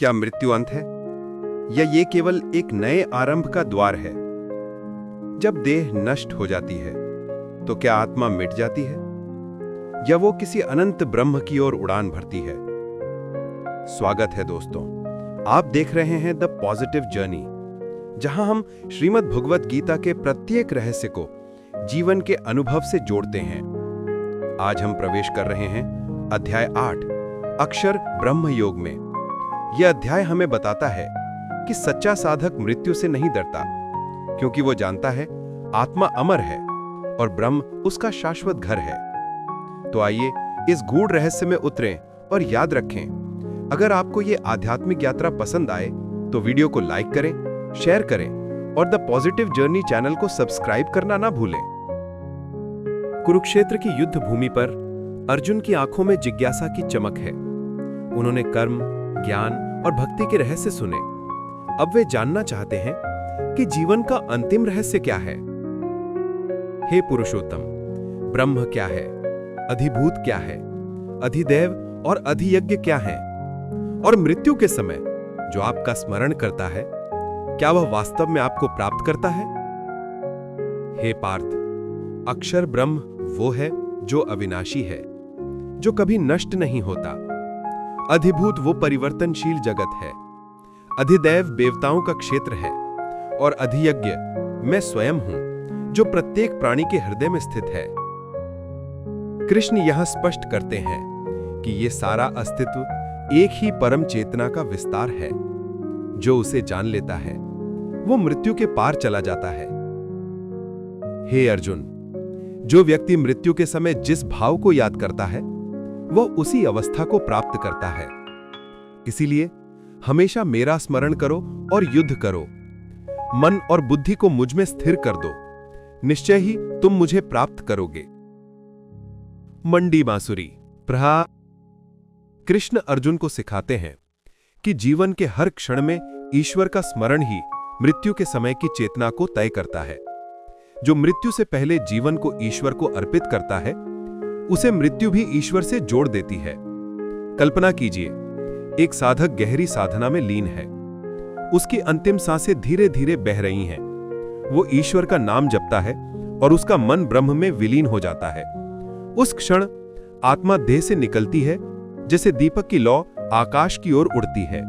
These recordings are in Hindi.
क्या मृत्यु अंत है, या ये केवल एक नए आरंभ का द्वार है? जब देह नष्ट हो जाती है तो क्या आत्मा मिट जाती है, या वो किसी अनंत ब्रह्म की ओर उड़ान भरती है? स्वागत है दोस्तों, आप देख रहे हैं द पॉजिटिव जर्नी, जहां हम श्रीमद् भगवत गीता के प्रत्येक रहस्य को जीवन के अनुभव से जोड़ते हैं। आज हम प्रवेश कर रहे हैं अध्याय 8 अक्षर ब्रह्म योग में। यह अध्याय हमें बताता है कि सच्चा साधक मृत्यु से नहीं डरता, क्योंकि वो जानता है आत्मा अमर है और ब्रह्म उसका शाश्वत घर है। तो आइए इस गूढ़ रहस्य में उतरें और याद रखें, अगर आपको ये आध्यात्मिक यात्रा पसंद आए तो वीडियो को लाइक करें, शेयर करें और द पॉजिटिव जर्नी चैनल को सब्सक्राइब करना ना भूलें। कुरुक्षेत्र की युद्ध भूमि पर अर्जुन की आंखों में जिज्ञासा की चमक है। उन्होंने कर्म, ज्ञान और भक्ति के रहस्य सुने। अब वे जानना चाहते हैं कि जीवन का अंतिम रहस्य क्या है। हे पुरुषोत्तम, ब्रह्म क्या है, अधिभूत क्या है, अधिदैव और अधियज्ञ क्या है, और मृत्यु के समय जो आपका स्मरण करता है, क्या वह वास्तव में आपको प्राप्त करता है? हे पार्थ, अक्षर ब्रह्म वो है जो अविनाशी है, जो कभी नष्ट नहीं होता। अधिभूत वो परिवर्तनशील जगत है। अधिदैव देवताओं का क्षेत्र है, और अधियज्ञ मैं स्वयं हूं, जो प्रत्येक प्राणी के हृदय में स्थित है। कृष्ण यह स्पष्ट करते हैं कि ये सारा अस्तित्व एक ही परम चेतना का विस्तार है। जो उसे जान लेता है वो मृत्यु के पार चला जाता है। हे अर्जुन, जो व्यक्ति मृत्यु के समय जिस भाव को याद करता है वह उसी अवस्था को प्राप्त करता है। इसीलिए हमेशा मेरा स्मरण करो और युद्ध करो। मन और बुद्धि को मुझ में स्थिर कर दो, निश्चय ही तुम मुझे प्राप्त करोगे। मंडी बांसुरी प्रहा। कृष्ण अर्जुन को सिखाते हैं कि जीवन के हर क्षण में ईश्वर का स्मरण ही मृत्यु के समय की चेतना को तय करता है। जो मृत्यु से पहले जीवन को ईश्वर को अर्पित करता है, उसे मृत्यु भी ईश्वर से जोड़ देती है। कल्पना कीजिए, एक साधक गहरी साधना में लीन है। उसकी अंतिम सांसें धीरे धीरे बह रही हैं। वो ईश्वर का नाम जपता है और उसका मन ब्रह्म में विलीन हो जाता है। उस क्षण आत्मा देह से निकलती है, जैसे दीपक की लौ आकाश की ओर उड़ती है।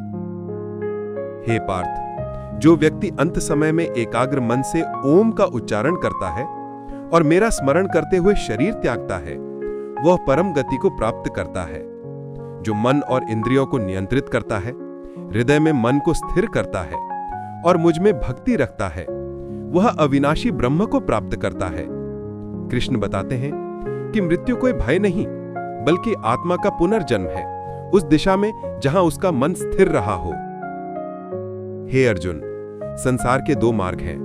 हे पार्थ, जो व्यक्ति अंत समय में एकाग्र मन से ओम का उच्चारण करता है और मेरा स्मरण करते हुए शरीर त्यागता है, वह परम गति को प्राप्त करता है। जो मन और इंद्रियों को नियंत्रित करता है, हृदय में मन को स्थिर करता है और मुझ में भक्ति रखता है, वह अविनाशी ब्रह्म को प्राप्त करता है। कृष्ण बताते हैं कि मृत्यु कोई भय नहीं, बल्कि आत्मा का पुनर्जन्म है, उस दिशा में जहां उसका मन स्थिर रहा हो। हे अर्जुन, संसार के दो मार्ग हैं,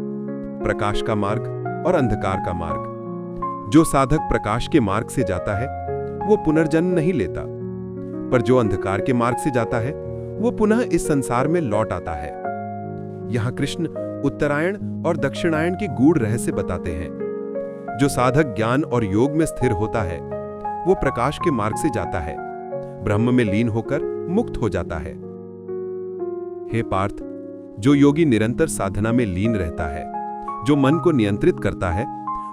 प्रकाश का मार्ग और अंधकार का मार्ग। जो साधक प्रकाश के मार्ग से जाता है वो पुनर्जन्म नहीं लेता, पर जो अंधकार के मार्ग से जाता है वो पुनः इस संसार में लौट आता है। यहां कृष्ण उत्तरायण और दक्षिणायन के गूढ़ रहस्य बताते हैं। जो साधक ज्ञान और योग में स्थिर होता है वो प्रकाश के मार्ग से जाता है, ब्रह्म में लीन होकर मुक्त हो जाता है। हे पार्थ, जो योगी निरंतर साधना में लीन रहता है, जो मन को नियंत्रित करता है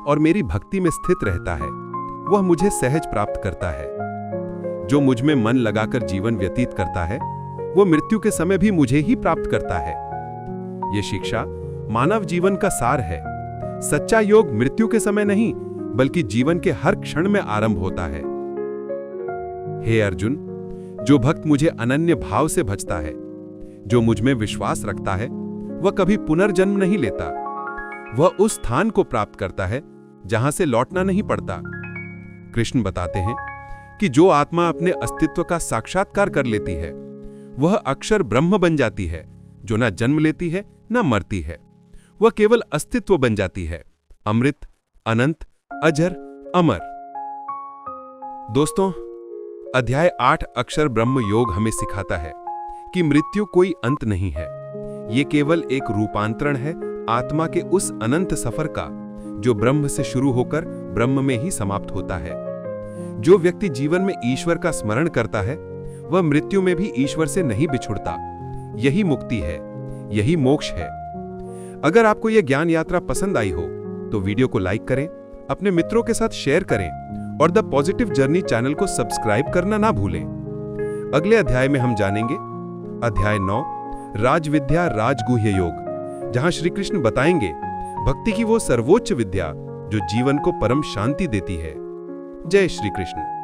और मेरी भक्ति में स्थित रहता है, वह मुझे सहज प्राप्त करता है। जो मुझ में मन लगाकर जीवन व्यतीत करता है वो मृत्यु के समय भी मुझे ही प्राप्त करता है। यह शिक्षा मानव जीवन का सार है। सच्चा योग मृत्यु के समय नहीं, बल्कि जीवन के हर क्षण में आरंभ होता है। हे अर्जुन, जो भक्त मुझे अनन्य भाव से भजता है, जो मुझ में विश्वास रखता है, वह कभी पुनर्जन्म नहीं लेता। वह उस स्थान को प्राप्त करता है जहां से लौटना नहीं पड़ता। कृष्ण बताते हैं कि जो आत्मा अपने अस्तित्व का साक्षात्कार कर लेती है वह अक्षर ब्रह्म बन जाती है, जो न जन्म लेती है न मरती है। वह केवल अस्तित्व बन जाती है, अमृत, अनंत, अजर, अमर। दोस्तों, अध्याय 8 अक्षर ब्रह्म योग हमें सिखाता है कि मृत्यु कोई अंत नहीं है। यह केवल एक रूपांतरण है आत्मा के उस अनंत सफर का, जो ब्रह्म से शुरू होकर ब्रह्म में ही समाप्त होता है। जो व्यक्ति जीवन में ईश्वर का स्मरण करता है वह मृत्यु में भी ईश्वर से नहीं बिछुड़ता, यही मुक्ति है, यही मोक्ष है। अगर आपको यह ज्ञान यात्रा पसंद आई हो तो वीडियो को लाइक करें, अपने मित्रों के साथ शेयर करें और द पॉजिटिव जर्नी चैनल को सब्सक्राइब करना ना भूलें। अगले अध्याय में हम जानेंगे अध्याय 9, राजविद्या राजगुह्य योग, जहां श्री कृष्ण बताएंगे भक्ति की वो सर्वोच्च विद्या जो जीवन को परम शांति देती है। जय श्री कृष्ण।